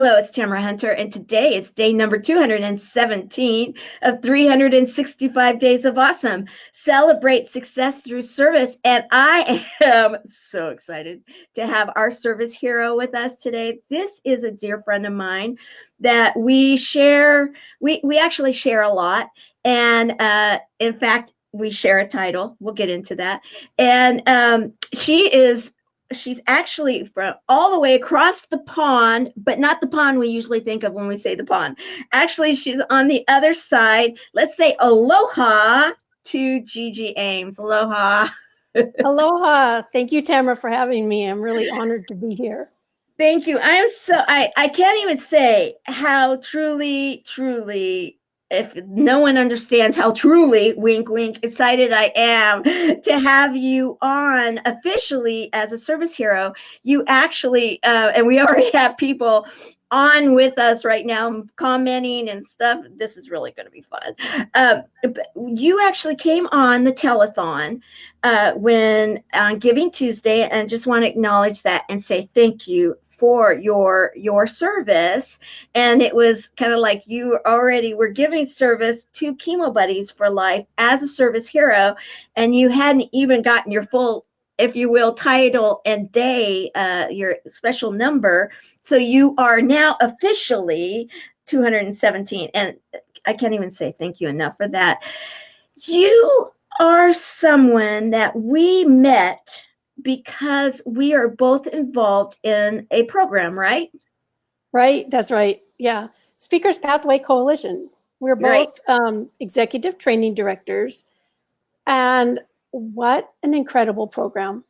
Hello, it's Tamara Hunter, and today is day number 217 of 365 Days of Awesome. Celebrate success through service, and I am so excited to have our service hero with us today. This is a dear friend of mine that we share, we actually share a lot, and in fact, we share a title. We'll get into that. And she's actually from all the way across the pond, but not the pond we usually think of when we say the pond. Actually, she's on the other side. Let's say aloha to Gigi Ames. Aloha. Aloha. Thank you, Tamara, for having me. I'm really honored to be here. Thank you. I can't even say how truly, if no one understands how truly, wink, wink, excited I am to have you on officially as a service hero. You actually, and we already have people on with us right now commenting and stuff. This is really going to be fun. You actually came on the telethon when on Giving Tuesday, and just want to acknowledge that and say thank you for your service. And it was kind of like you already were giving service to Chemo Buddies for Life as a service hero, and you hadn't even gotten your full, if you will, title and day, your special number. So you are now officially 217, and I can't even say thank you enough for that. You are someone that we met because we are both involved in a program, right? Right. That's right. Yeah. Speakers Pathway Coalition. We're both executive training directors. And what an incredible program.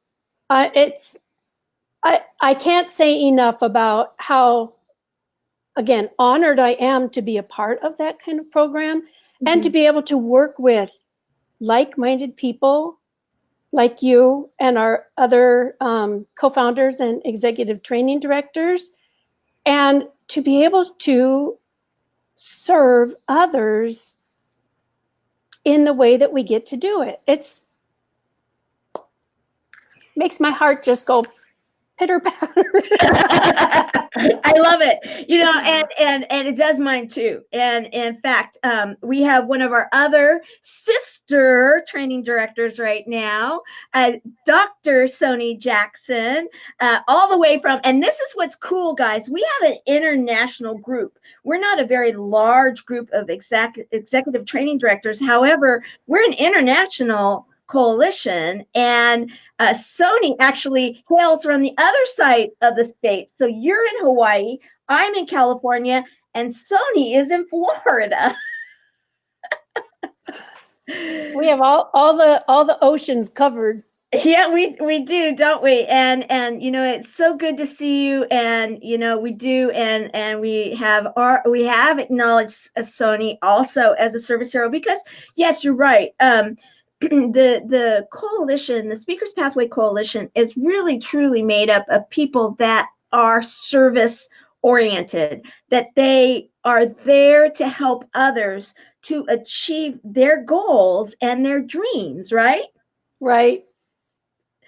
I can't say enough about how, again, honored I am to be a part of that kind of program, and to be able to work with like-minded people like you and our other co-founders and executive training directors, and to be able to serve others in the way that we get to do it. It's makes my heart just go pitter patter. I love it, you know, and it does mine too. And in fact, we have one of our other sister training directors right now, Dr. Sony Jackson, all the way from, and this is what's cool, guys. We have an international group. We're not a very large group of executive training directors. However, we're an international coalition, and Sony actually hails from the other side of the state. So you're in Hawaii, I'm in California, and Sony is in Florida. We have all the oceans covered. Yeah, we do, don't we? And you know, it's so good to see you. And you know, we do, and we have acknowledged Sony also as a service hero, because yes, you're right. The coalition, the Speakers Pathway Coalition, is really truly made up of people that are service oriented, that they are there to help others to achieve their goals and their dreams, right? Right.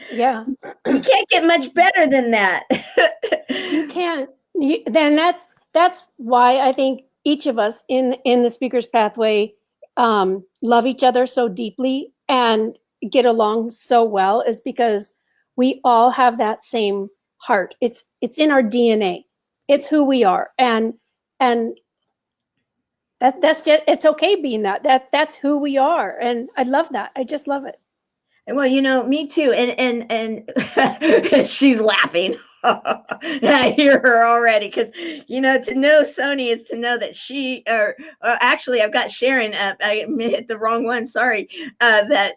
Yeah. You can't get much better than that. You can't. Then that's why I think each of us in the Speakers Pathway love each other so deeply and get along so well, is because we all have that same heart. It's in our DNA. It's who we are, and that's just, it's okay being that's who we are, and I love that. I just love it. Well, you know, me too. And she's laughing. I hear her already, because you know, to know Sony is to know that she, or actually, I've got Sharon. I hit the wrong one. Sorry. That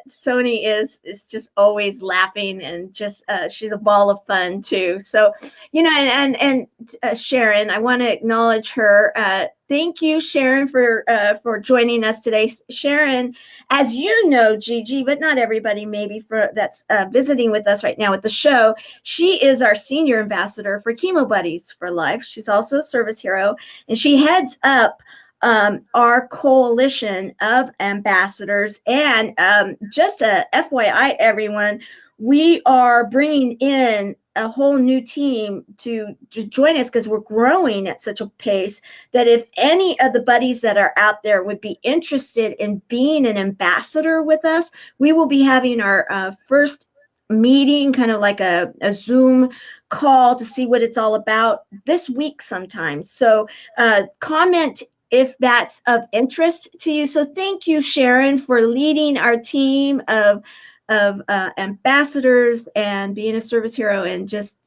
Sony is just always laughing, and just she's a ball of fun too. So, you know, and Sharon, I want to acknowledge her. Thank you, Sharon, for joining us today. Sharon, as you know, Gigi, but not everybody maybe that's visiting with us right now at the show, she is our senior ambassador for Chemo Buddies for Life. She's also a service hero, and she heads up our coalition of ambassadors. And just a FYI, everyone, we are bringing in a whole new team to just join us because we're growing at such a pace that if any of the buddies that are out there would be interested in being an ambassador with us, we will be having our first meeting, kind of like a Zoom call to see what it's all about this week sometime. So comment if that's of interest to you. So thank you, Sharon, for leading our team of ambassadors and being a service hero and just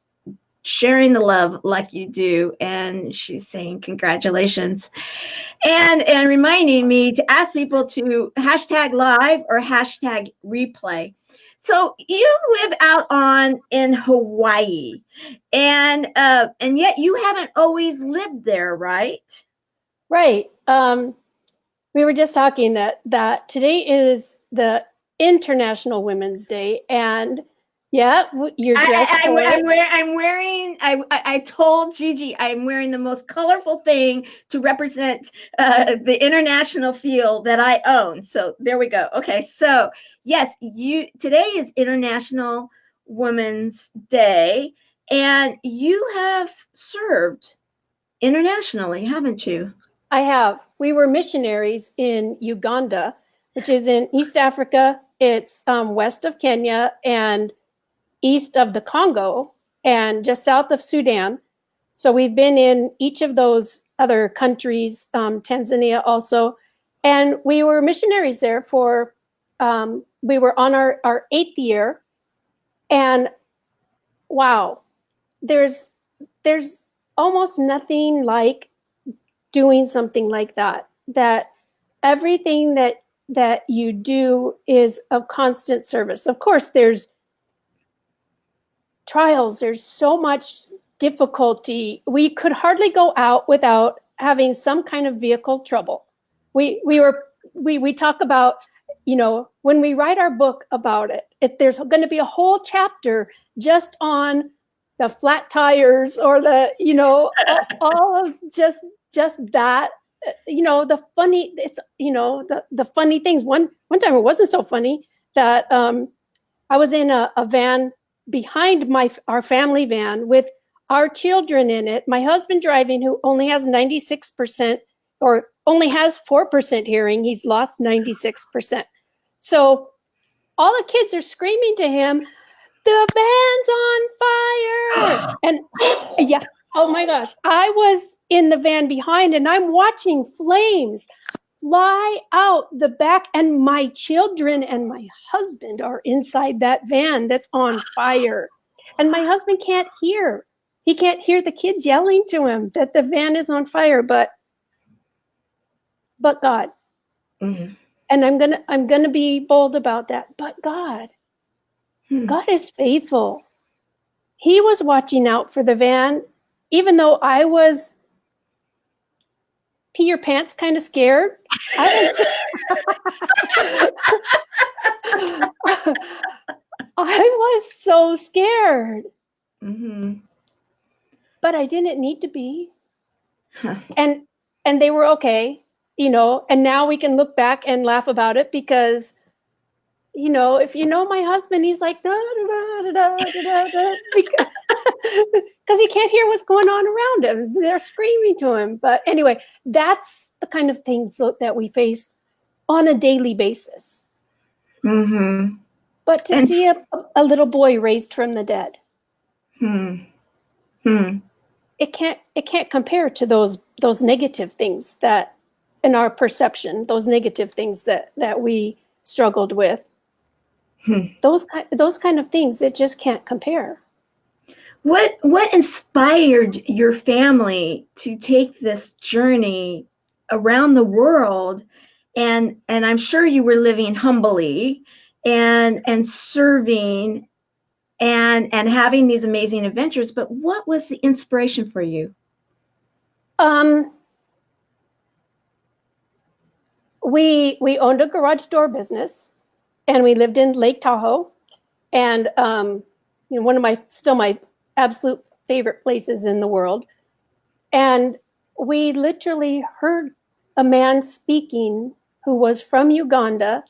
sharing the love like you do. And she's saying congratulations and reminding me to ask people to hashtag live or hashtag replay. So you live out on in Hawaii, and yet you haven't always lived there, right? Right. We were just talking that today is the International Women's Day, and yeah, you're dressed for it. I'm wearing. I told Gigi I'm wearing the most colorful thing to represent the international feel that I own. So there we go. Okay, so yes, today is International Women's Day, and you have served internationally, haven't you? I have. We were missionaries in Uganda, which is in East Africa. It's west of Kenya and east of the Congo and just south of Sudan. So we've been in each of those other countries, Tanzania also. And we were missionaries there for, we were on our 8th year. And wow, there's almost nothing like doing something like that everything that you do is of constant service. Of course, there's trials, there's so much difficulty. We could hardly go out without having some kind of vehicle trouble. We talk about, when we write our book about it, there's going to be a whole chapter just on the flat tires or all of just that, the funny, it's, the funny things. One time it wasn't so funny that I was in a van behind our family van with our children in it, my husband driving, who only has 96% or only has 4% hearing. He's lost 96%. So all the kids are screaming to him, "The van's on fire!" And yeah, oh my gosh, I was in the van behind and I'm watching flames fly out the back, and my children and my husband are inside that van that's on fire. And my husband can't hear. He can't hear the kids yelling to him that the van is on fire, but God. Mm-hmm. And I'm gonna be bold about that. But God. God is faithful. He was watching out for the van, even though I was pee your pants kind of scared. I was so scared. Mm-hmm. But I didn't need to be. And they were okay, and now we can look back and laugh about it because, if you know my husband, he's like, da, da, da, da, da, da, because he can't hear what's going on around him. They're screaming to him. But anyway, that's the kind of things that we face on a daily basis. Mm-hmm. But to see a little boy raised from the dead, it can't compare to those negative things that, in our perception, those negative things that we struggled with. Those kind of things, it just can't compare. What inspired your family to take this journey around the world? And I'm sure you were living humbly and serving and having these amazing adventures, but what was the inspiration for you? We owned a garage door business, and we lived in Lake Tahoe, and one of my absolute favorite places in the world. And we literally heard a man speaking who was from Uganda,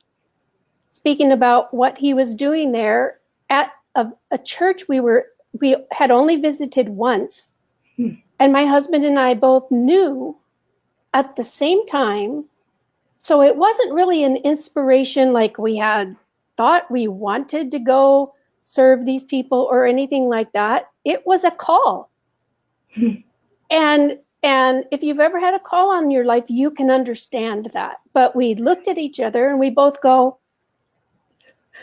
speaking about what he was doing there at a church we were we had only visited once, Hmm. and my husband and I both knew at the same time. So it wasn't really an inspiration like we had thought we wanted to go serve these people or anything like that. It was a call. And if you've ever had a call on your life, you can understand that. But we looked at each other and we both go,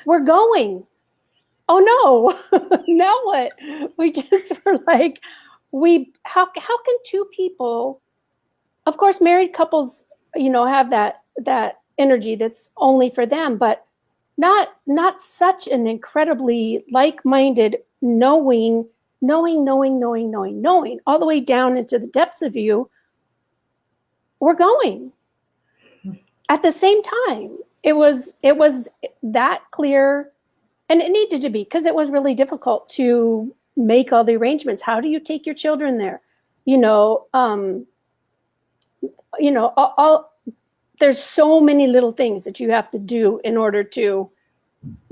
we're going. Oh no. Now what? We just were like, how can two people, of course married couples, have that energy that's only for them, but not such an incredibly like-minded knowing all the way down into the depths of you. We're going at the same time. It was that clear, and it needed to be, because it was really difficult to make all the arrangements. How do you take your children there? All there's so many little things that you have to do in order to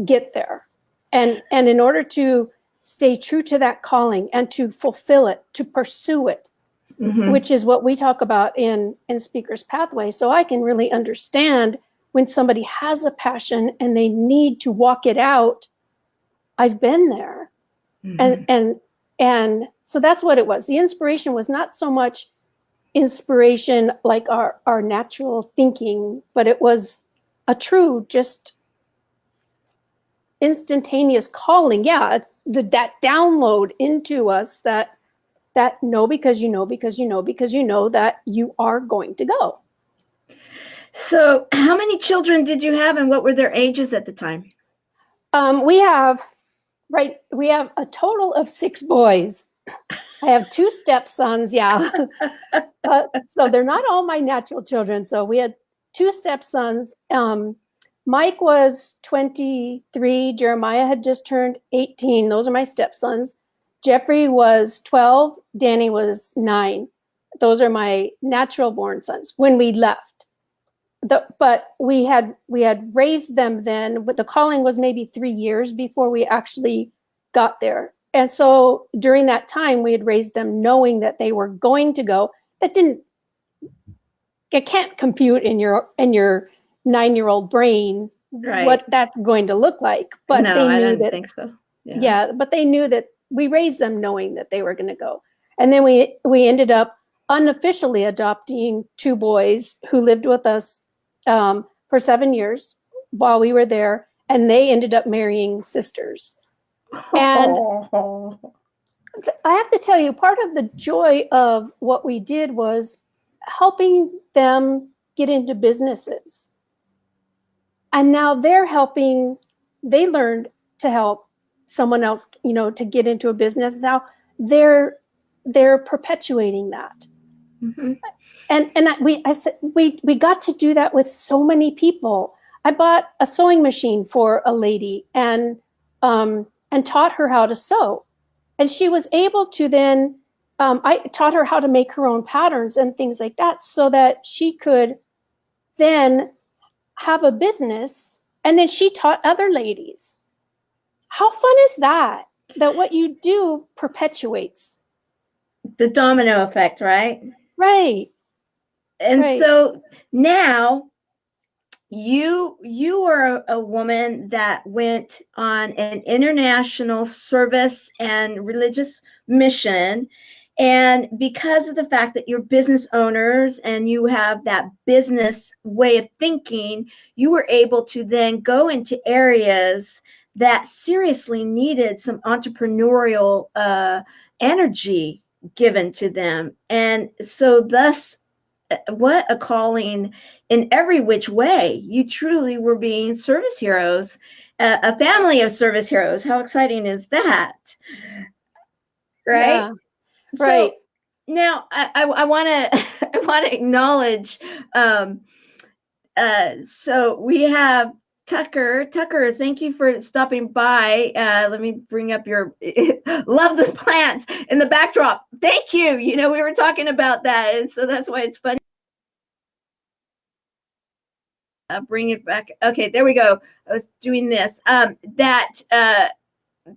get there, and in order to stay true to that calling and to fulfill it, to pursue it, which is what we talk about in Speaker's Pathway. So I can really understand when somebody has a passion and they need to walk it out. I've been there. And so that's what it was. The inspiration was not so much inspiration like our natural thinking, but it was a true, just instantaneous calling. Yeah, that download into us that know, because you know that you are going to go. So how many children did you have, and what were their ages at the time? We have a total of 6 boys. I have 2 stepsons. Yeah. So they're not all my natural children. So we had 2 stepsons. Mike was 23. Jeremiah had just turned 18. Those are my stepsons. Jeffrey was 12. Danny was 9. Those are my natural born sons when we left. But we had raised them then, but the calling was maybe 3 years before we actually got there. And so during that time, we had raised them knowing that they were going to go. It can't compute in your 9-year-old brain, right, what that's going to look like. But no, they knew I didn't think so. Yeah, but they knew that we raised them knowing that they were going to go. And then we ended up unofficially adopting 2 boys who lived with us for 7 years while we were there, and they ended up marrying sisters. And I have to tell you, part of the joy of what we did was helping them get into businesses. And now they learned to help someone else, to get into a business. Now they're perpetuating that. And we got to do that with so many people. I bought a sewing machine for a lady and taught her how to sew. And she was able to then, I taught her how to make her own patterns and things like that, so that she could then have a business. And then she taught other ladies. How fun is that? That what you do perpetuates. The domino effect, right? Right. And right. So now you are a woman that went on an international service and religious mission, and because of the fact that you're business owners and you have that business way of thinking, you were able to then go into areas that seriously needed some entrepreneurial energy given to them. And so thus, what a calling in every which way. You truly were being service heroes, a family of service heroes. How exciting is that? Right? Yeah. Right. So now I want to acknowledge, so we have Tucker. Tucker, thank you for stopping by. Let me bring up your love the plants in the backdrop. Thank you. We were talking about that, and so that's why it's funny. Bring it back. Okay, there we go. I was doing this.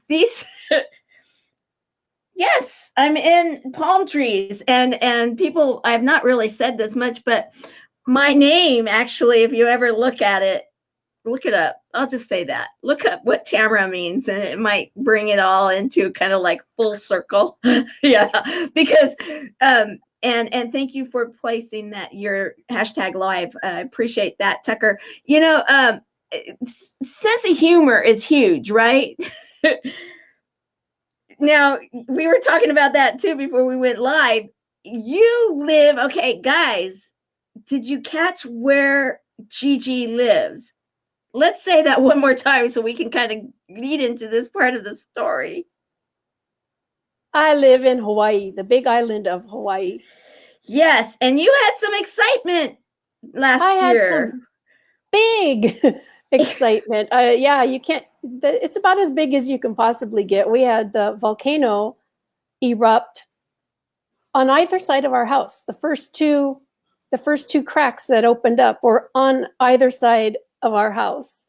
These Yes, I'm in palm trees, and people. I've not really said this much, but my name actually, if you ever look it up. I'll just say that. Look up what Tamara means, and it might bring it all into kind of like full circle. Yeah, because and thank you for placing that your hashtag live. I appreciate that, Tucker. Sense of humor is huge, right? Now, we were talking about that too before we went live. You live, okay, guys, did you catch where Gigi lives? Let's say that one more time so we can kind of lead into this part of the story. I live in Hawaii, the big island of Hawaii. Yes, and you had some excitement I last had year. some big excitement. Yeah, you can't, it's about as big as you can possibly get. We had the volcano erupt on either side of our house. The first two cracks that opened up were on either side of our house.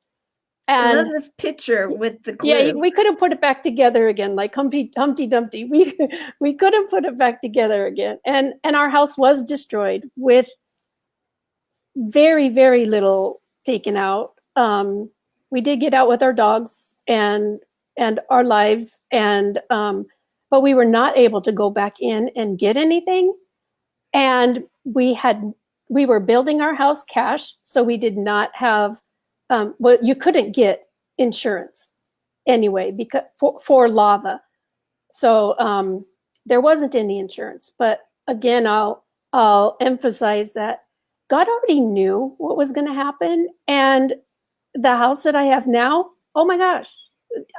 I love And this picture with the yeah, glue. we couldn't put it back together again, like Humpty Dumpty. We couldn't put it back together again, and our house was destroyed with very, very little taken out. We did get out with our dogs and our lives, and but we were not able to go back in and get anything. And we were building our house cash, so we did not have. Well, you couldn't get insurance anyway because for lava, so there wasn't any insurance. But again, I'll emphasize that God already knew what was going to happen, and the house that I have now, oh my gosh,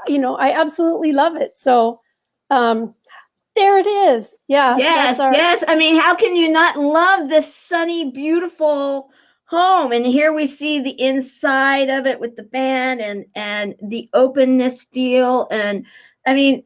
I absolutely love it. So there it is. Yeah, that's Yes, our. yes. I mean, how can you not love this sunny, beautiful home? And here we see the inside of it with the fan and the openness feel. And I mean,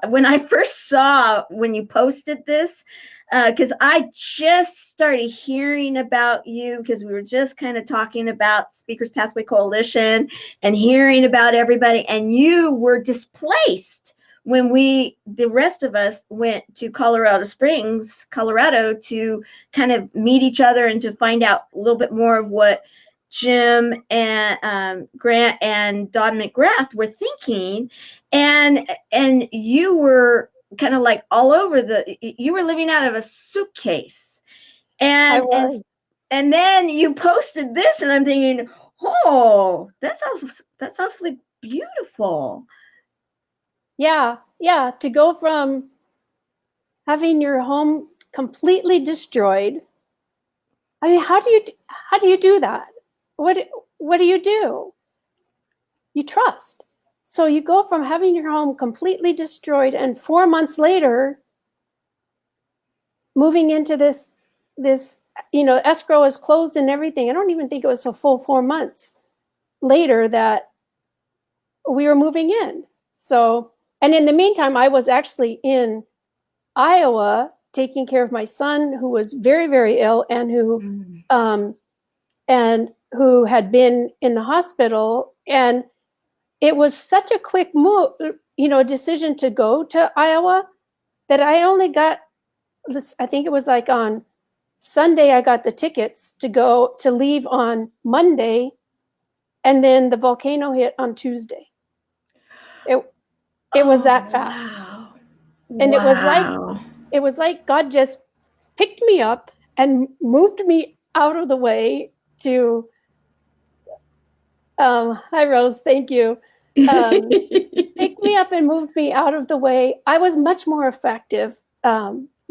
when I first saw when you posted this, because I just started hearing about you because we were just kind of talking about Speakers Pathway Coalition and hearing about everybody, and you were displaced when the rest of us went to Colorado Springs, Colorado, to kind of meet each other and to find out a little bit more of what Jim and Grant and Don McGrath were thinking, and you were kind of like all over you were living out of a suitcase, I and was. and then you posted this, and I'm thinking, oh, that's awfully beautiful. Yeah, to go from having your home completely destroyed. I mean, how do you do that? What do you do? You trust. So you go from having your home completely destroyed, and 4 months later, moving into this escrow is closed and everything. I don't even think it was a full 4 months later that we were moving in. So, and in the meantime, I was actually in Iowa taking care of my son, who was very, very ill, and who had been in the hospital. And it was such a quick move, decision to go to Iowa, that I only got this. I think it was like on Sunday I got the tickets to leave on Monday, and then the volcano hit on Tuesday. It was that fast. Wow. And Wow. it was like God just picked me up and moved me out of the way to hi Rose, thank you. Picked me up and moved me out of the way. I was much more effective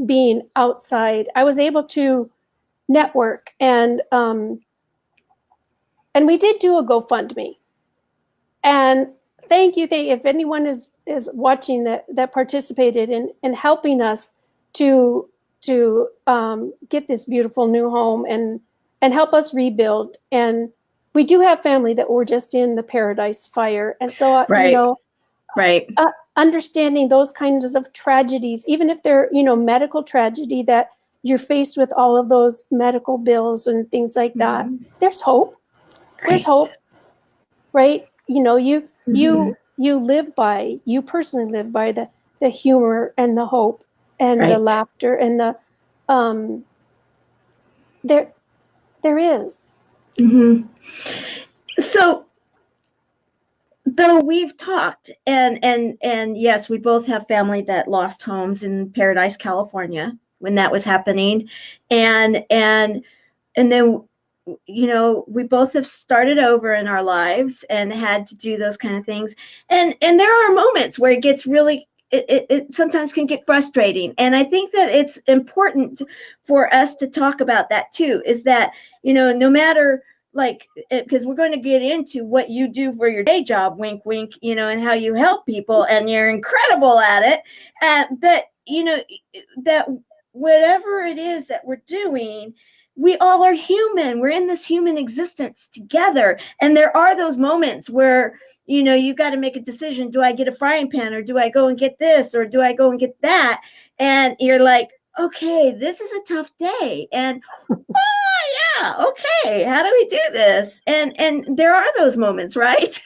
being outside. I was able to network, and we did do a GoFundMe. And thank you. If anyone is watching that participated in helping us to get this beautiful new home and help us rebuild. And we do have family that were just in the Paradise Fire, and so Right. Right. Understanding those kinds of tragedies, even if they're medical tragedy, that you're faced with all of those medical bills and things like that. There's hope. There's hope, right? You personally live by the humor and the hope and the Right. laughter and the there is. Mm-hmm. So, though we've talked, and yes, we both have family that lost homes in Paradise, California, when that was happening, and then, you know, we both have started over in our lives and had to do those kind of things, and there are moments where it gets really, it sometimes can get frustrating, and I think that it's important for us to talk about that too, is that, you know, no matter, like, because we're going to get into what you do for your day job, wink wink, you know, and how you help people, and you're incredible at it, but you know that whatever it is that we're doing, we all are human. We're in this human existence together. And there are those moments where, you know, you got to make a decision. Do I get a frying pan, or do I go and get this, or do I go and get that? And you're like, okay, this is a tough day. And oh yeah, okay, how do we do this? And there are those moments, right?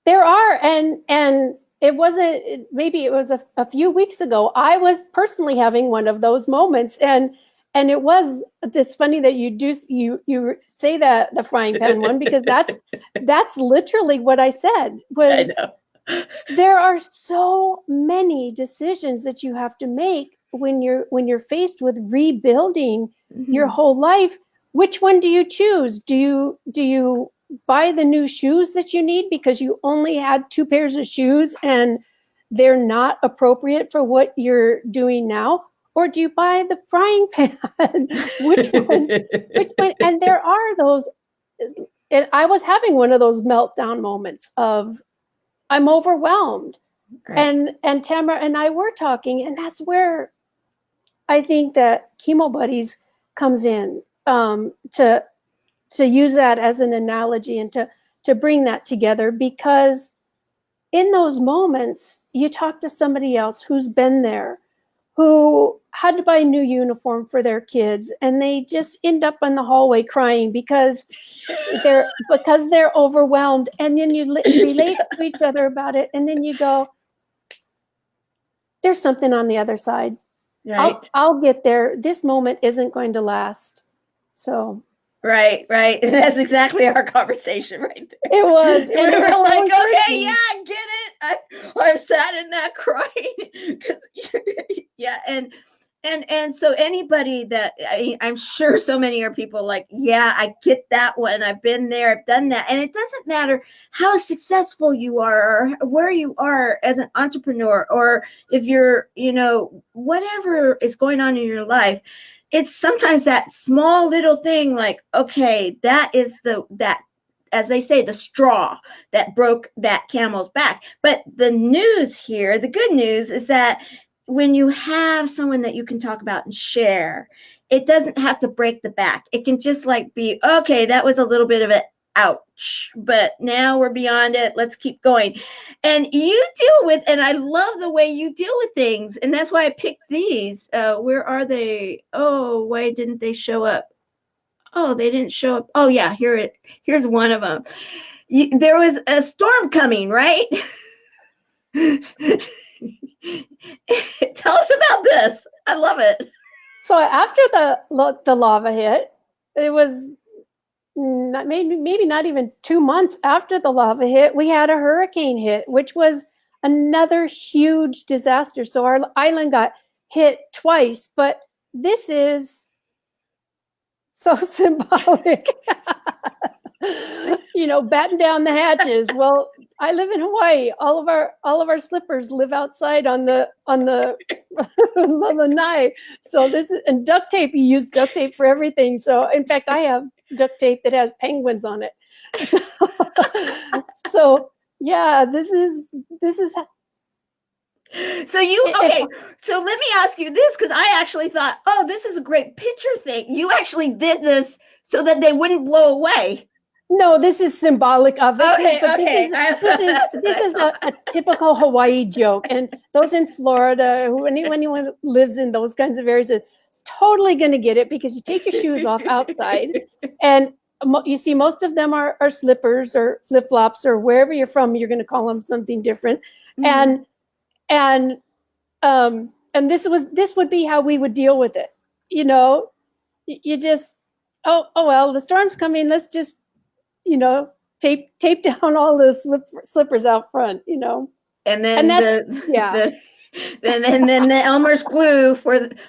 There are, and it wasn't, maybe it was a few weeks ago, I was personally having one of those moments, and it was this funny that you say that the frying pan one, because that's literally what I said was, I know. there are so many decisions that you have to make when you're faced with rebuilding your whole life. Which one do you choose? Do you buy the new shoes that you need because you only had 2 pairs of shoes and they're not appropriate for what you're doing now? Or do you buy the frying pan? Which one? And there are those, and I was having one of those meltdown moments of, I'm overwhelmed. Right. And Tamara and I were talking, and that's where I think that Chemo Buddies comes in, to use that as an analogy and to bring that together, because in those moments you talk to somebody else who's been there, who had to buy a new uniform for their kids, and they just end up in the hallway crying because they're overwhelmed, and then you relate to each other about it, and then you go, there's something on the other side. Right. I'll get there. This moment isn't going to last. So Right. And that's exactly our conversation right there. it was, And we were so like, okay, encouraging. yeah, I get it. I sat in that crying. Yeah, and so anybody that, I'm sure so many are people like, yeah, I get that one. I've been there, I've done that. And it doesn't matter how successful you are, or where you are as an entrepreneur, or if you're, you know, whatever is going on in your life. It's sometimes that small little thing, like, okay, that is that, as they say, the straw that broke that camel's back. But the news here, the good news, is that when you have someone that you can talk about and share, it doesn't have to break the back. It can just like be, okay, that was a little bit of an ouch, but now we're beyond it. Let's keep going. And you deal with, and I love the way you deal with things. And that's why I picked these. Where are they? Oh, why didn't they show up? Oh, they didn't show up. Oh yeah, here's one of them. There was a storm coming, right? Tell us about this. I love it. So after the lava hit, it was maybe not even 2 months after the lava hit, we had a hurricane hit, which was another huge disaster. So our island got hit twice, but this is so symbolic. You know, batten down the hatches. Well, I live in Hawaii. All of our slippers live outside on the lanai. So this is, and duct tape. You use duct tape for everything. So in fact, I have duct tape that has penguins on it. So yeah, this is. So you, okay, so let me ask you this, because I actually thought, oh, this is a great picture thing. You actually did this so that they wouldn't blow away. No, this is symbolic of it. Okay. This is a typical Hawaii joke. And those in Florida, anyone lives in those kinds of areas, is totally going to get it, because you take your shoes off outside, and you see most of them are slippers or flip-flops, or wherever you're from, you're going to call them something different. Mm-hmm. And And this would be how we would deal with it. You know, you just, oh well, the storm's coming. Let's just, tape down all the slippers out front. And And then that's, yeah. then the Elmer's glue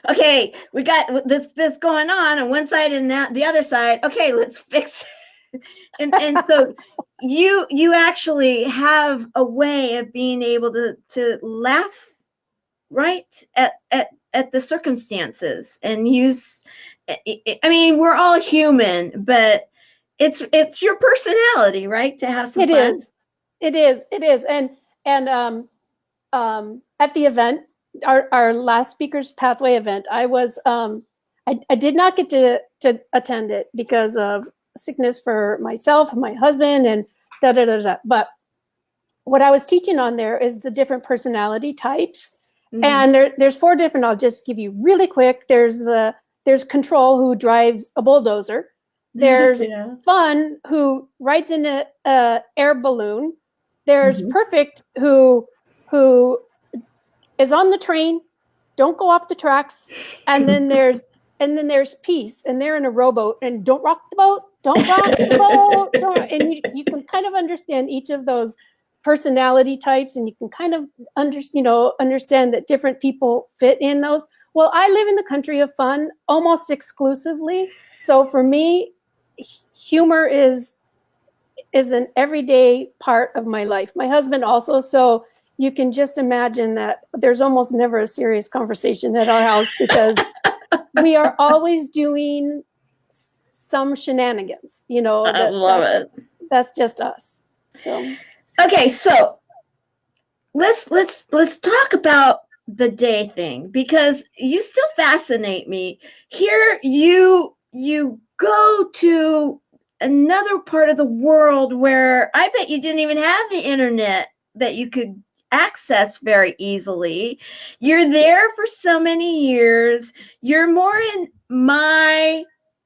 okay, we got this going on one side and the other side. Okay, let's fix it. And so you actually have a way of being able to laugh right at the circumstances and use. I mean, we're all human, but it's your personality, right, to have some fun. It is. And at the event, our last speaker's pathway event, I did not get to attend it because of sickness for myself and my husband and da da da da. But what I was teaching on there is the different personality types. Mm-hmm. And there's 4 different. I'll just give you really quick. There's Control, who drives a bulldozer. There's Fun, who rides in a air balloon. There's Perfect, who is on the train, don't go off the tracks. And then there's Peace, and they're in a rowboat, and don't rock the boat, don't rock the boat. And you can kind of understand each of those personality types, and you can kind of understand that different people fit in those. Well, I live in the country of fun almost exclusively. So for me, humor is an everyday part of my life. My husband also, so you can just imagine that there's almost never a serious conversation at our house because we are always doing some shenanigans. I love it. That's just us. So okay, so let's talk about the day thing, because you still fascinate me. Here you go to another part of the world where I bet you didn't even have the internet that you could access very easily. You're there for so many years. You're more in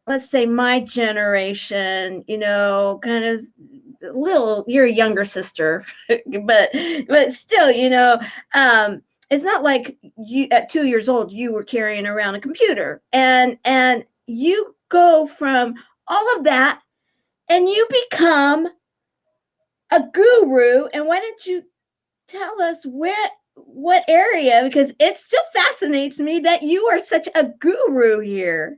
let's say my generation, kind of you're a younger sister, but still, it's not like you at 2 years old you were carrying around a computer, and you go from all of that and you become a guru. And why don't you tell us what area, because it still fascinates me that you are such a guru here.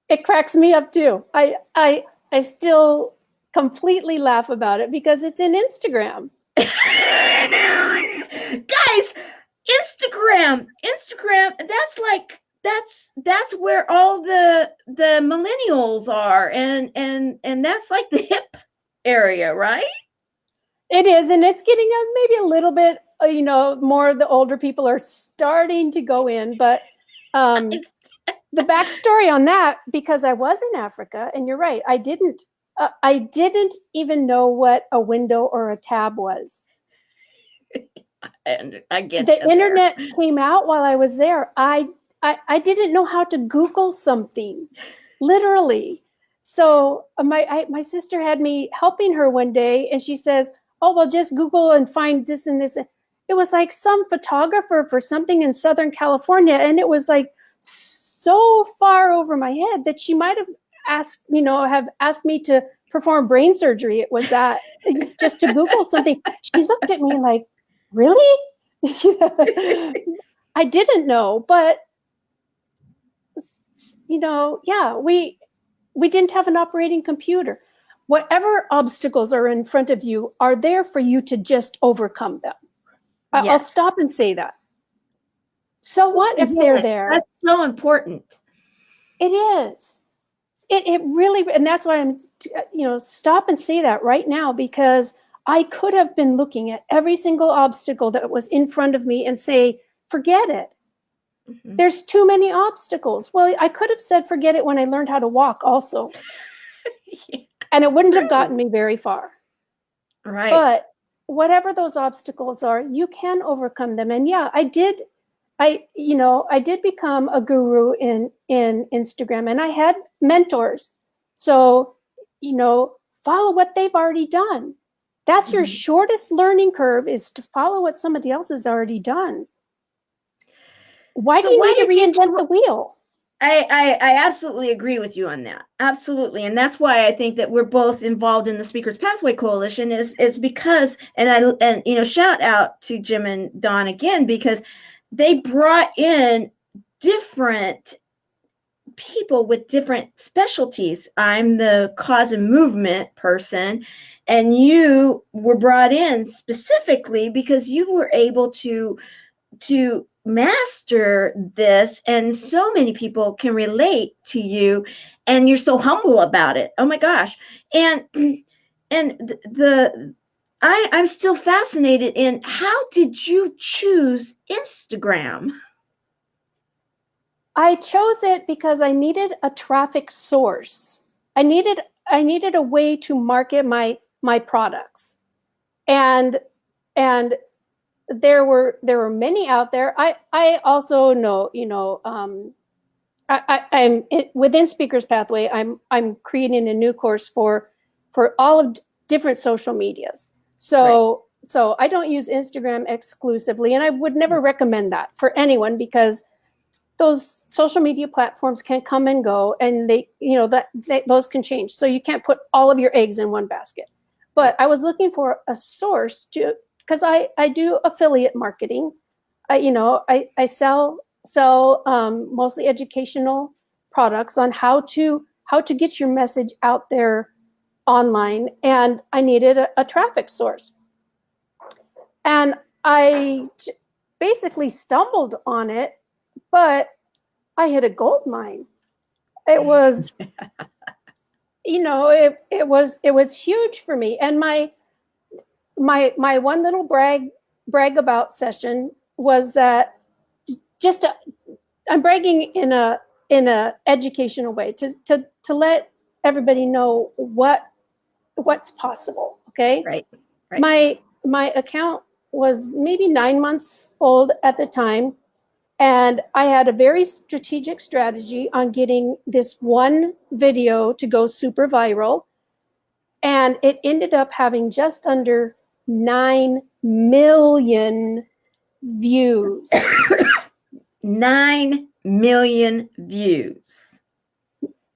It cracks me up too. I still completely laugh about it because it's in Instagram. Guys, Instagram, that's where all the millennials are, and that's like the hip area, right? It is, and it's getting maybe a little bit, more of the older people are starting to go in, but the backstory on that, because I was in Africa, and you're right, I didn't even know what a window or a tab was. And I get the internet came out while I was there. I didn't know how to Google something, literally. So my sister had me helping her one day, and she says, "Oh, well, just Google and find this and this." It was like some photographer for something in Southern California, and it was like so far over my head that she might have asked me to perform brain surgery. It was that just to Google something. She looked at me like, "Really?" I didn't know, but we didn't have an operating computer. Whatever obstacles are in front of you are there for you to just overcome them. Yes. I'll stop and say that. So what if they're there? That's so important. It is. It really, and that's why I'm, stop and say that right now, because I could have been looking at every single obstacle that was in front of me and say, forget it. Mm-hmm. There's too many obstacles. Well, I could have said, forget it when I learned how to walk also. Yeah. And it wouldn't have gotten me very far. Right. But whatever those obstacles are, you can overcome them. And yeah, I did become a guru in Instagram, and I had mentors. So, follow what they've already done. That's your shortest learning curve, is to follow what somebody else has already done. Why do So you why need to did you reinvent the wheel? I absolutely agree with you on that. Absolutely. And that's why I think that we're both involved in the Speakers Pathway Coalition is because and shout out to Jim and Don again because they brought in different people with different specialties. I'm the cause and movement person, and you were brought in specifically because you were able to master this, and so many people can relate to you, and you're so humble about it. Oh my gosh. And the I'm still fascinated in how did you choose Instagram? I chose it because I needed a traffic source. I needed a way to market my products. And and there were many out there. I also know, I'm within Speakers Pathway. I'm creating a new course for all of different social medias. Right. So I don't use Instagram exclusively, and I would never recommend that for anyone because those social media platforms can come and go, and those can change. So you can't put all of your eggs in one basket. But I was looking for a source to because I do affiliate marketing. I sell mostly educational products on how to get your message out there online, and I needed a traffic source. And I basically stumbled on it, but I hit a gold mine. It was, it was huge for me. And my one little brag about session was that just I'm bragging in a educational way to let everybody know what's possible. Okay, Right. Right. my account was maybe 9 months old at the time, and I had a very strategic strategy on getting this one video to go super viral, and it ended up having just under 9 million views. 9 million views.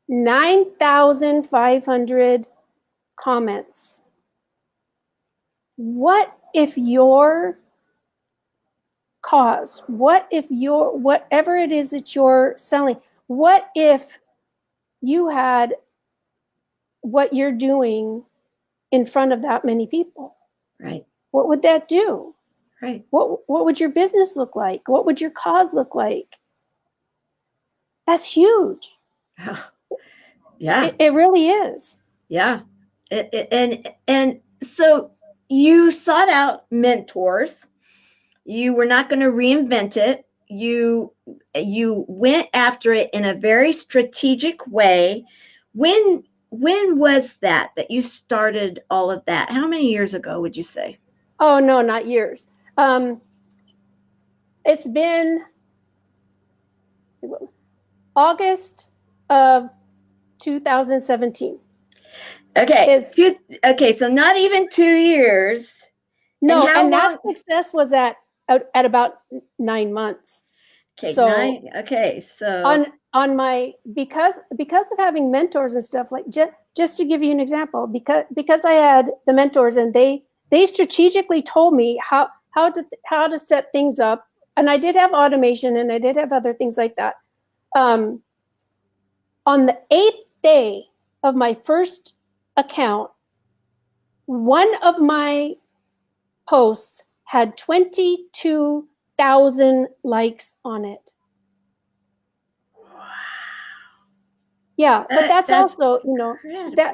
9,500 comments. What if your cause, what if your whatever it is that you're selling, what if you had what you're doing in front of that many people? Right. What would that do? Right. What would your business look like? What would your cause look like? That's huge. Yeah. It really is. Yeah. And so you sought out mentors. You were not going to reinvent it. You went after it in a very strategic way. When was that you started all of that? How many years ago would you say? Oh no, not years. It's been August of 2017. Okay. Is Okay, so not even 2 years. No, how and that long? success was at about 9 months. Okay, So 9. Okay, so on my because of having mentors and stuff, like just to give you an example, because I had the mentors, and they strategically told me how to set things up, and I did have automation, and I did have other things like that. On the 8th day of my first account, one of my posts had 22,000 likes on it. Yeah, but that's also,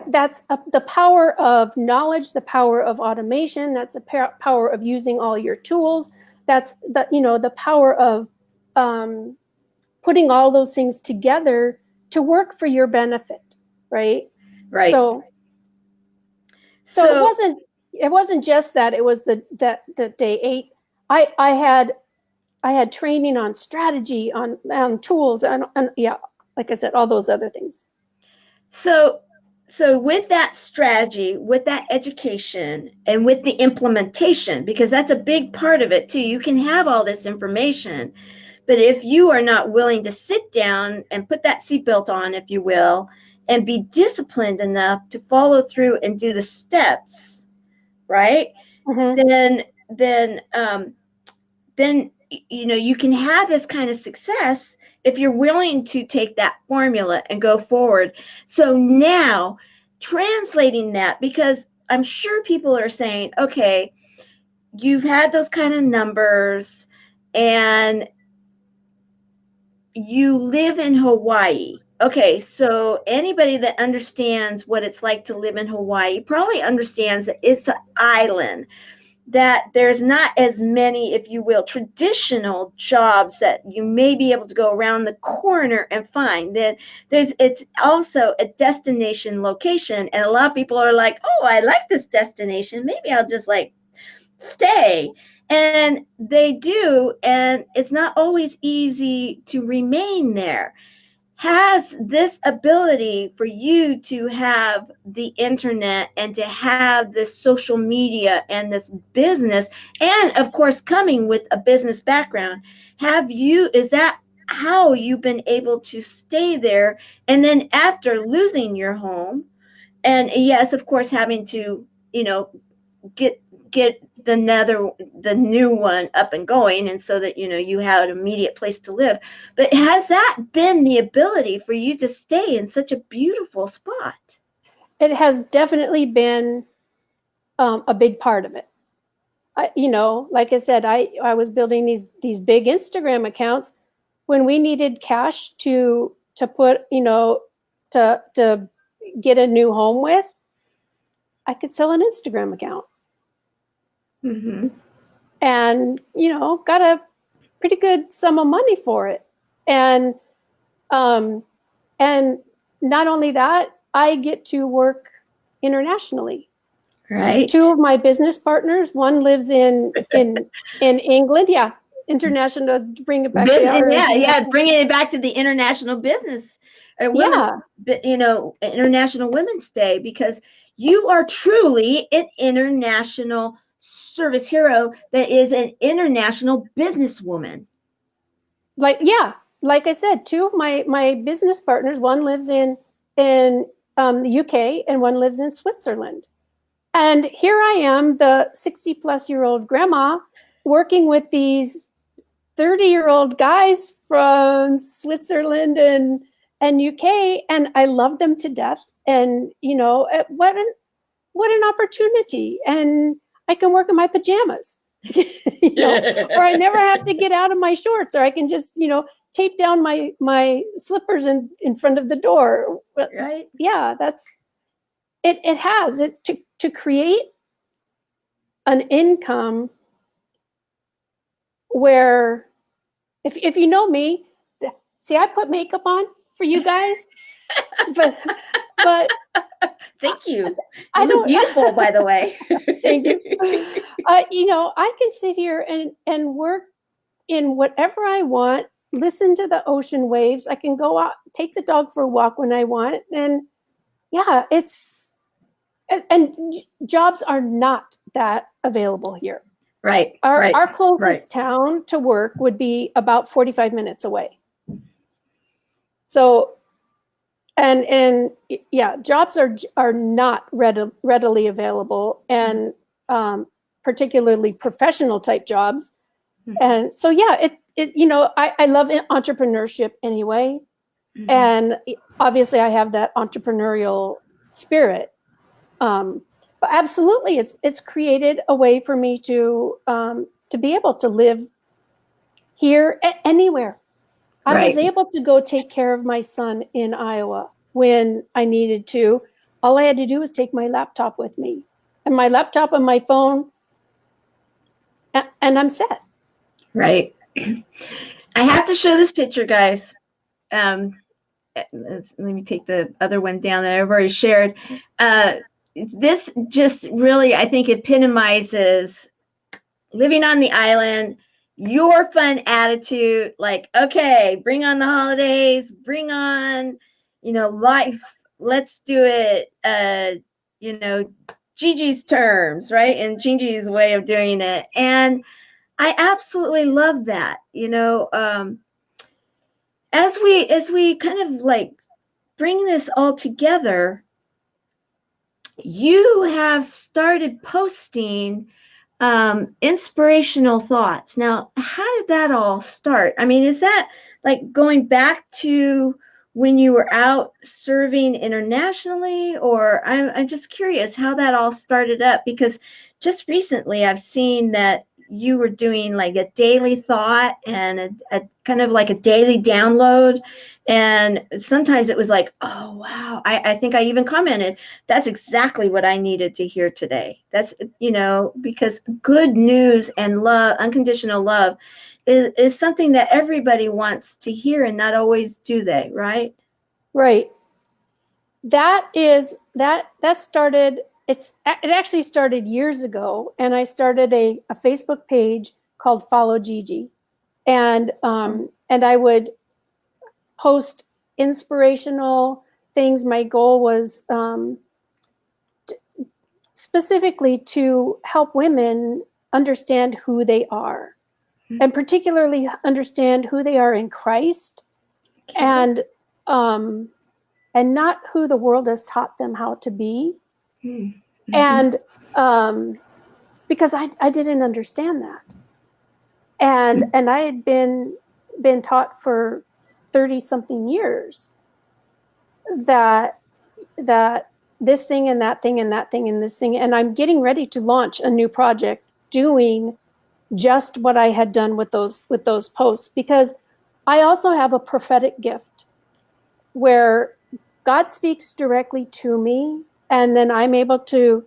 that's the power of knowledge, the power of automation, that's the power of using all your tools. That's the power of putting all those things together to work for your benefit, right? right. So it wasn't just that. It was the day 8. I had training on strategy, on tools, and yeah, like I said, all those other things. So with that strategy, with that education, and with the implementation, because that's a big part of it too. You can have all this information, But if you are not willing to sit down and put that seatbelt on, if you will, and be disciplined enough to follow through and do the steps, right? Mm-hmm. Then you know, you can have this kind of success if you're willing to take that formula and go forward. So now, translating that, because I'm sure people are saying, okay, you've had those kind of numbers and you live in Hawaii. Okay, so anybody that understands what it's like to live in Hawaii probably understands that it's an island, that there's not as many, if you will, traditional jobs that you may be able to go around the corner and find. Then it's also a destination location, and a lot of people are like, oh, I like this destination, maybe I'll just like stay. And they do, and it's not always easy to remain there. Has this ability for you to have the internet and to have this social media and this business, and of course coming with a business background, is that how you've been able to stay there? And then after losing your home, and yes, of course, having to, you know, get the new one up and going, and so that, you know, you have an immediate place to live. But has that been the ability for you to stay in such a beautiful spot? It has definitely been a big part of it. You know, like I said, I was building these big Instagram accounts when we needed cash to put, you know, to get a new home with. I could sell an Instagram account. Mm-hmm. And, you know, got a pretty good sum of money for it. And not only that, I get to work internationally. Right. Two of my business partners, one lives in England. Yeah, international. Bring it back to bringing it back to the international business, yeah, you know, International Women's Day, because you are truly an international service hero that is an international businesswoman. Like I said, two of my business partners, one lives in the UK and one lives in Switzerland. And here I am, the 60-plus-year-old grandma, working with these 30-year-old guys from Switzerland and UK, and I love them to death. And, you know, what an opportunity. And I can work in my pajamas, you know, or I never have to get out of my shorts, or I can just, you know, tape down my slippers in front of the door. Right. Yeah, that's it has it to create an income where if you know me, see, I put makeup on for you guys, but thank you. You look beautiful, by the way. Thank you. You know, I can sit here and work in whatever I want, listen to the ocean waves. I can go out, take the dog for a walk when I want. And yeah, and jobs are not that available here. Right. Our closest town to work would be about 45 minutes away. So, and yeah, jobs are not readily available, and particularly professional type jobs. Mm-hmm. And so, yeah, it you know, I love entrepreneurship anyway. Mm-hmm. And obviously I have that entrepreneurial spirit. But absolutely, it's created a way for me to be able to live here anywhere. I was able to go take care of my son in Iowa when I needed to. All I had to do was take my laptop with me, and my laptop and my phone, and I'm set. Right. I have to show this picture, guys. Let me take the other one down that I've already shared. This just really, I think, epitomizes living on the island, your fun attitude, like, okay, bring on the holidays, bring on, you know, life, let's do it, you know, Gigi's terms, right? And Gigi's way of doing it. And I absolutely love that. As we kind of like bring this all together, you have started posting inspirational thoughts. Now, how did that all start? I mean, is that like going back to when you were out serving internationally, or I'm just curious how that all started up, because just recently I've seen that you were doing like a daily thought and a kind of like a daily download. And sometimes it was like, oh, wow. I think I even commented, that's exactly what I needed to hear today. That's, because good news and love, unconditional love, is something that everybody wants to hear, and not always do they, right? Right. That started, it actually started years ago, and I started a Facebook page called Follow Gigi. And I would post inspirational things. My goal was specifically to help women understand who they are, and particularly understand who they are in Christ, Okay. And not who the world has taught them how to be. Mm-hmm. And because I didn't understand that, and I had been taught for 30 something years that this thing and that thing and that thing and this thing, and I'm getting ready to launch a new project doing just what I had done with those posts, because I also have a prophetic gift where God speaks directly to me, and then I'm able to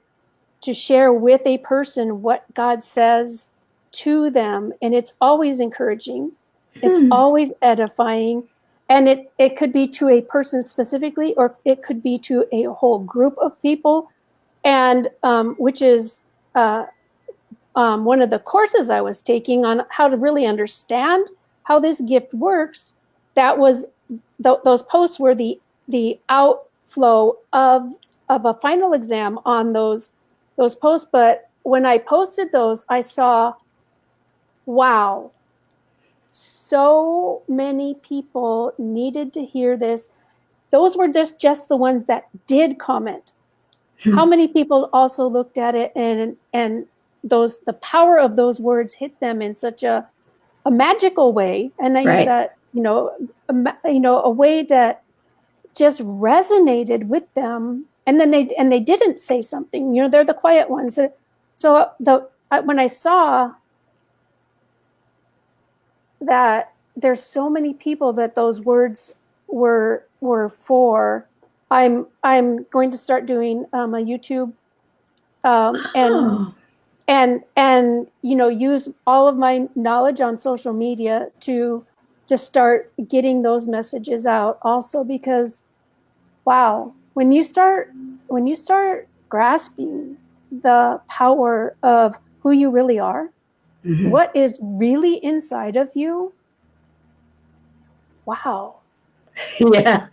share with a person what God says to them, and it's always encouraging, it's always edifying, and it could be to a person specifically, or it could be to a whole group of people, and which is one of the courses I was taking on how to really understand how this gift works. That was those posts were the outflow of a final exam on those posts. But when I posted those, I saw, wow, so many people needed to hear this. Those were just the ones that did comment. How many people also looked at it, and the power of those words hit them in such a magical way, and I use that, a way that just resonated with them. And then they didn't say something. They're the quiet ones. So when I saw that there's so many people that those words were for, I'm going to start doing a YouTube, and use all of my knowledge on social media to start getting those messages out also, because wow, when you start grasping the power of who you really are, what is really inside of you, wow. Yeah.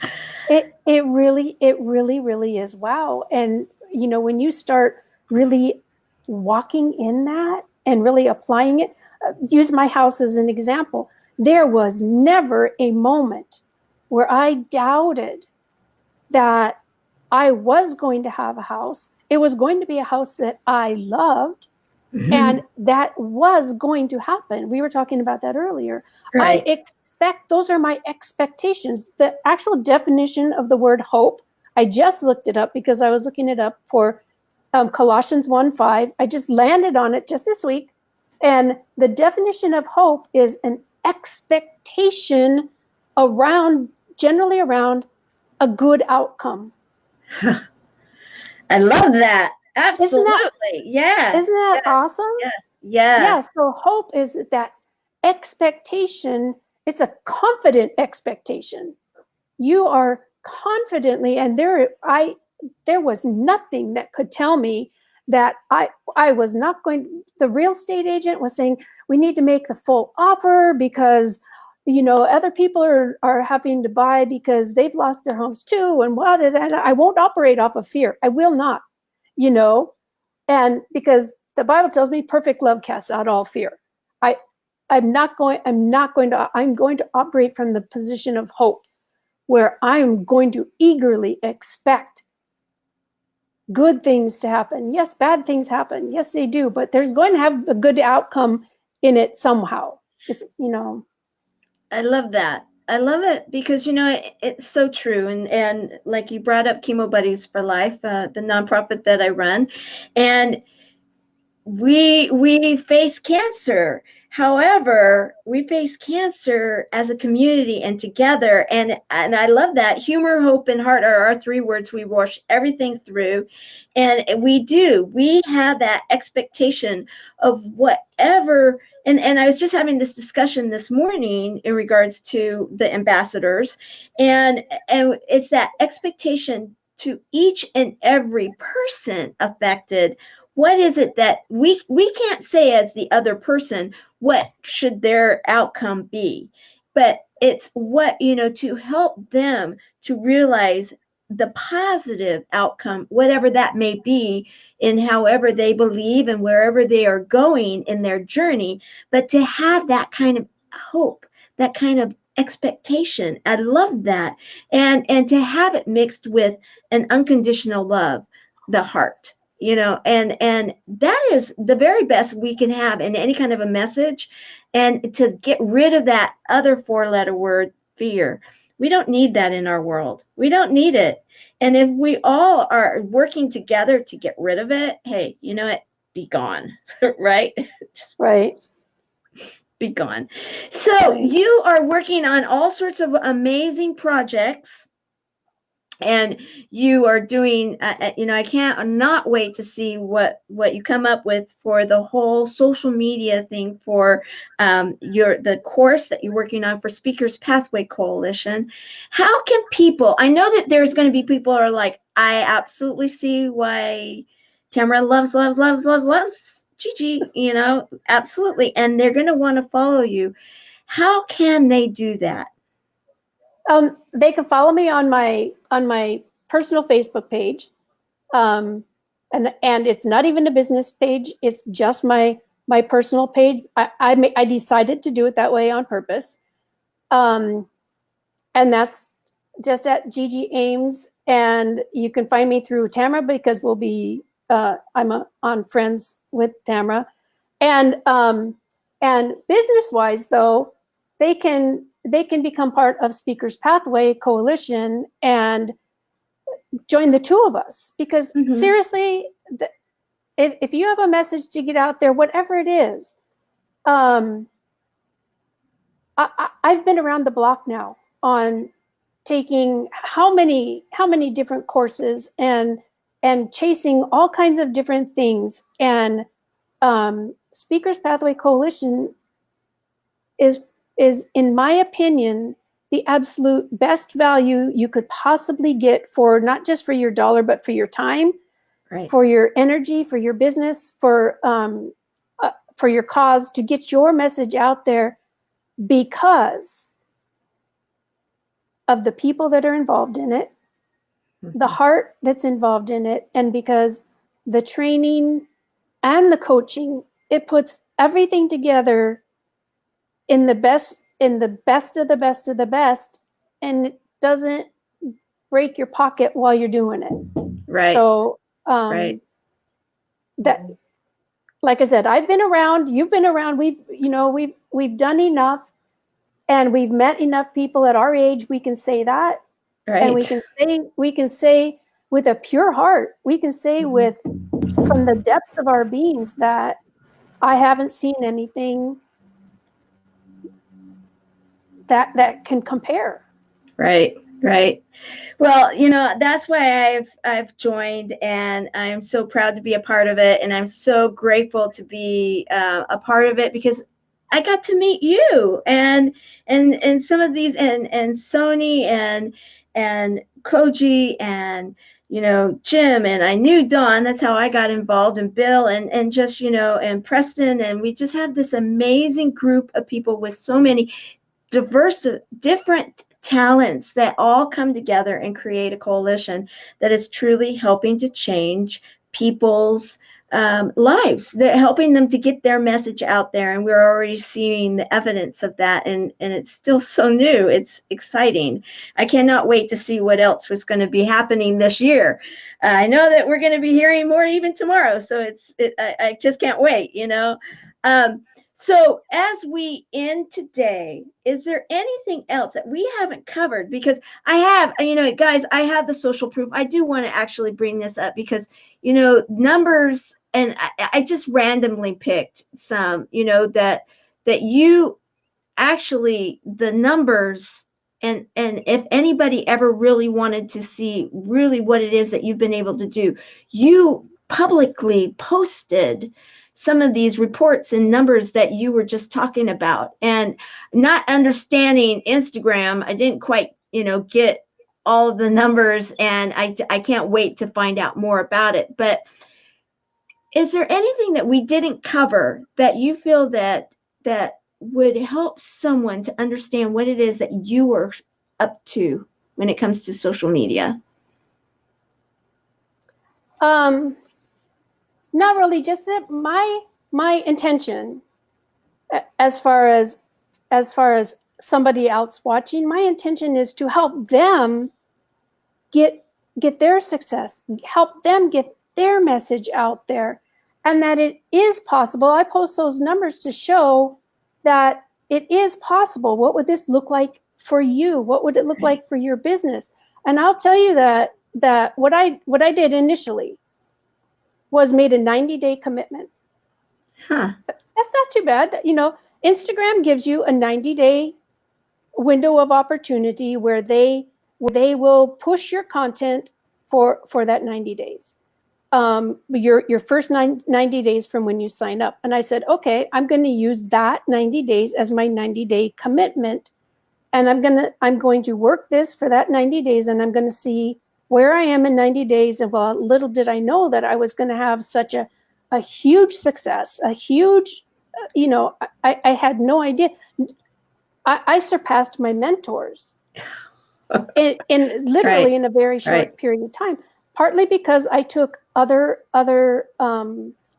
It really is wow. And when you start really walking in that and really applying it, use my house as an example. There was never a moment where I doubted that I was going to have a house. It was going to be a house that I loved, and that was going to happen. We were talking about that earlier. Right. Those are my expectations. The actual definition of the word hope, I just looked it up because I was looking it up for Colossians 1:5. I just landed on it just this week. And the definition of hope is an expectation generally around a good outcome. I love that. Absolutely. Yes. Isn't that awesome? Yes. Yes. Yeah. So hope is that expectation. It's a confident expectation. You are confidently, and there was nothing that could tell me that I was not going. The real estate agent was saying, we need to make the full offer because other people are having to buy because they've lost their homes too, and I won't operate off of fear. I will not, and because the Bible tells me perfect love casts out all fear. I I'm going to operate from the position of hope, where I'm going to eagerly expect good things to happen. Yes, bad things happen. Yes, they do, but there's going to have a good outcome in it somehow. It's, I love that. I love it because it's so true, and like you brought up Chemo Buddies for Life, the nonprofit that I run, and we face cancer. However, we face cancer as a community and together, and I love that. Humor, hope, and heart are our three words we wash everything through. And we have that expectation of whatever. And I was just having this discussion this morning in regards to the ambassadors, and it's that expectation to each and every person affected. What is it that we can't say as the other person what should their outcome be, but it's what, to help them to realize the positive outcome, whatever that may be, in however they believe and wherever they are going in their journey, but to have that kind of hope, that kind of expectation. I love that. And to have it mixed with an unconditional love, the heart, and that is the very best we can have in any kind of a message. And to get rid of that other four-letter word, fear, we don't need that in our world. We don't need it. And if we all are working together to get rid of it, hey, be gone. Right? Just right. be gone. So you are working on all sorts of amazing projects, and you are doing, I can't not wait to see what you come up with for the whole social media thing for the course that you're working on for Speakers Pathway Coalition. How can people, I know that there's going to be people who are like, I absolutely see why Tamara loves Gigi, absolutely, and they're going to want to follow you. How can they do that? They can follow me on my personal Facebook page, and it's not even a business page. It's just my personal page. I decided to do it that way on purpose, and that's just at Gigi Ames. And you can find me through Tamara because I'm on Friends with Tamara, and business wise though, they can become part of Speakers Pathway Coalition and join the two of us, because seriously, if you have a message to get out there, whatever it is, I've been around the block now on taking how many different courses and chasing all kinds of different things. And Speakers Pathway Coalition is in my opinion the absolute best value you could possibly get for not just for your dollar, but for your time, right, for your energy, for your business, for your cause, to get your message out there, because of the people that are involved in it, the heart that's involved in it, and because the training and the coaching, it puts everything together in the best of the best of the best, and it doesn't break your pocket while you're doing it. Right. So right. That, like I said, I've been around, you've been around, we've done enough, and we've met enough people at our age, we can say that. Right. And we can say with a pure heart, we can say from the depths of our beings that I haven't seen anything that can compare. Right. Well, that's why I've joined, and I'm so proud to be a part of it, and I'm so grateful to be a part of it, because I got to meet you and some of these, and Sony and Koji and Jim, and I knew Dawn. That's how I got involved, and Bill, and just and Preston, and we just have this amazing group of people with so many diverse, different talents that all come together and create a coalition that is truly helping to change people's lives. They're helping them to get their message out there, and we're already seeing the evidence of that. And it's still so new. It's exciting. I cannot wait to see what else was going to be happening this year. I know that we're going to be hearing more even tomorrow, so I just can't wait. Um, so as we end today, is there anything else that we haven't covered? Because I have, guys, I have the social proof. I do want to actually bring this up because, numbers, and I just randomly picked some, that you actually, the numbers, and if anybody ever really wanted to see really what it is that you've been able to do, you publicly posted some of these reports and numbers that you were just talking about. And not understanding Instagram, I didn't quite get all of the numbers, and I can't wait to find out more about it. But is there anything that we didn't cover that you feel that would help someone to understand what it is that you are up to when it comes to social media? Not really, just that my intention, as far as somebody else watching, my intention is to help them get their success, help them get their message out there, and that it is possible. I post those numbers to show that it is possible. What would this look like for you? What would it look like for your business? And I'll tell you that what I did initially was made a 90-day commitment. Huh. That's not too bad. Instagram gives you a 90-day window of opportunity where they will push your content for that 90 days. Your first 90 days from when you sign up. And I said, okay, I'm going to use that 90 days as my 90-day commitment. And I'm going to work this for that 90 days, and I'm going to see where I am in 90 days. And well, little did I know that I was going to have such a huge success, a huge, I had no idea. I surpassed my mentors in literally Right. in a very short period of time, partly because I took other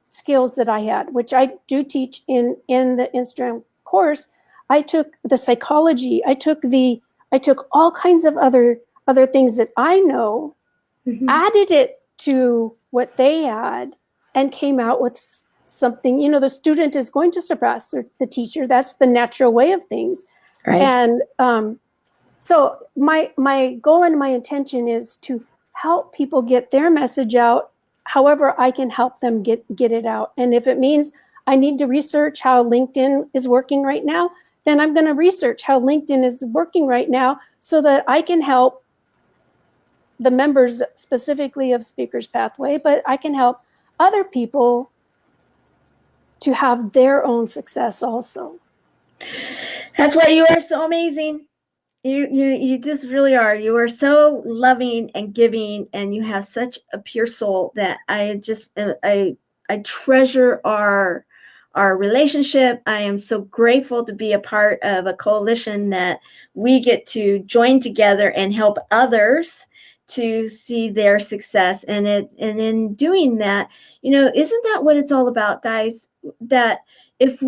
skills that I had, which I do teach in the Instagram course. I took the psychology. I took all kinds of other things that I know, added it to what they had, and came out with something. The student is going to surpass the teacher. That's the natural way of things. Right. And so my goal and my intention is to help people get their message out however I can help them get it out. And if it means I need to research how LinkedIn is working right now, then I'm going to research how LinkedIn is working right now so that I can help the members specifically of Speakers Pathway, but I can help other people to have their own success also. That's why you are so amazing. You just really are. You are so loving and giving, and you have such a pure soul that I treasure our relationship. I am so grateful to be a part of a coalition that we get to join together and help others to see their success. And in doing that, isn't that what it's all about, guys? That if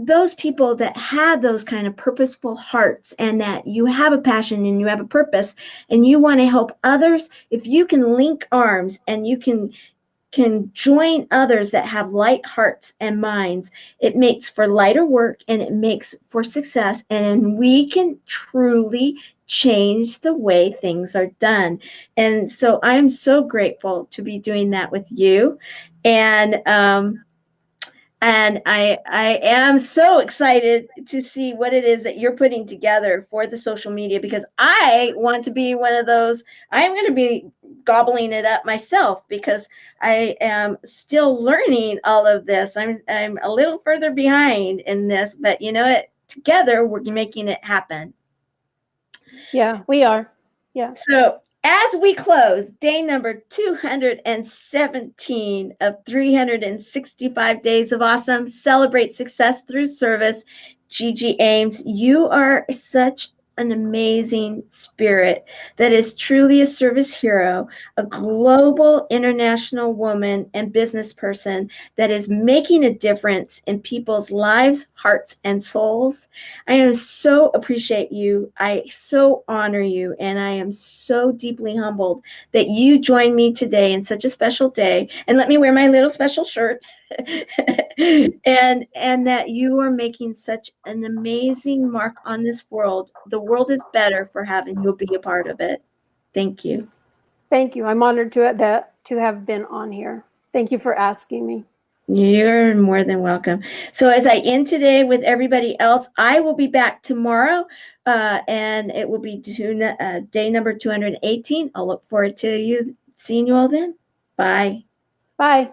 those people that have those kind of purposeful hearts, and that you have a passion and you have a purpose and you want to help others, if you can link arms and you can join others that have light hearts and minds, it makes for lighter work and it makes for success. And we can truly change the way things are done. And so I'm so grateful to be doing that with you. And I am so excited to see what it is that you're putting together for the social media, because I want to be one of those. I'm going to be gobbling it up myself because I am still learning all of this. I'm a little further behind in this, but together we're making it happen. Yeah, we are. Yeah. So as we close day number 217 of 365 days of awesome, celebrate success through service, Gigi Ames, you are such an amazing spirit that is truly a service hero, a global international woman and business person that is making a difference in people's lives, hearts, and souls. I am so appreciate you. I so honor you, and I am so deeply humbled that you joined me today in such a special day. And let me wear my little special shirt. and that you are making such an amazing mark on this world. The world is better for having you be a part of it. Thank you. Thank you. I'm honored to have been on here. Thank you for asking me. You're more than welcome. So as I end today with everybody else, I will be back tomorrow, and it will be day number 218. I'll look forward to seeing you all then. Bye. Bye.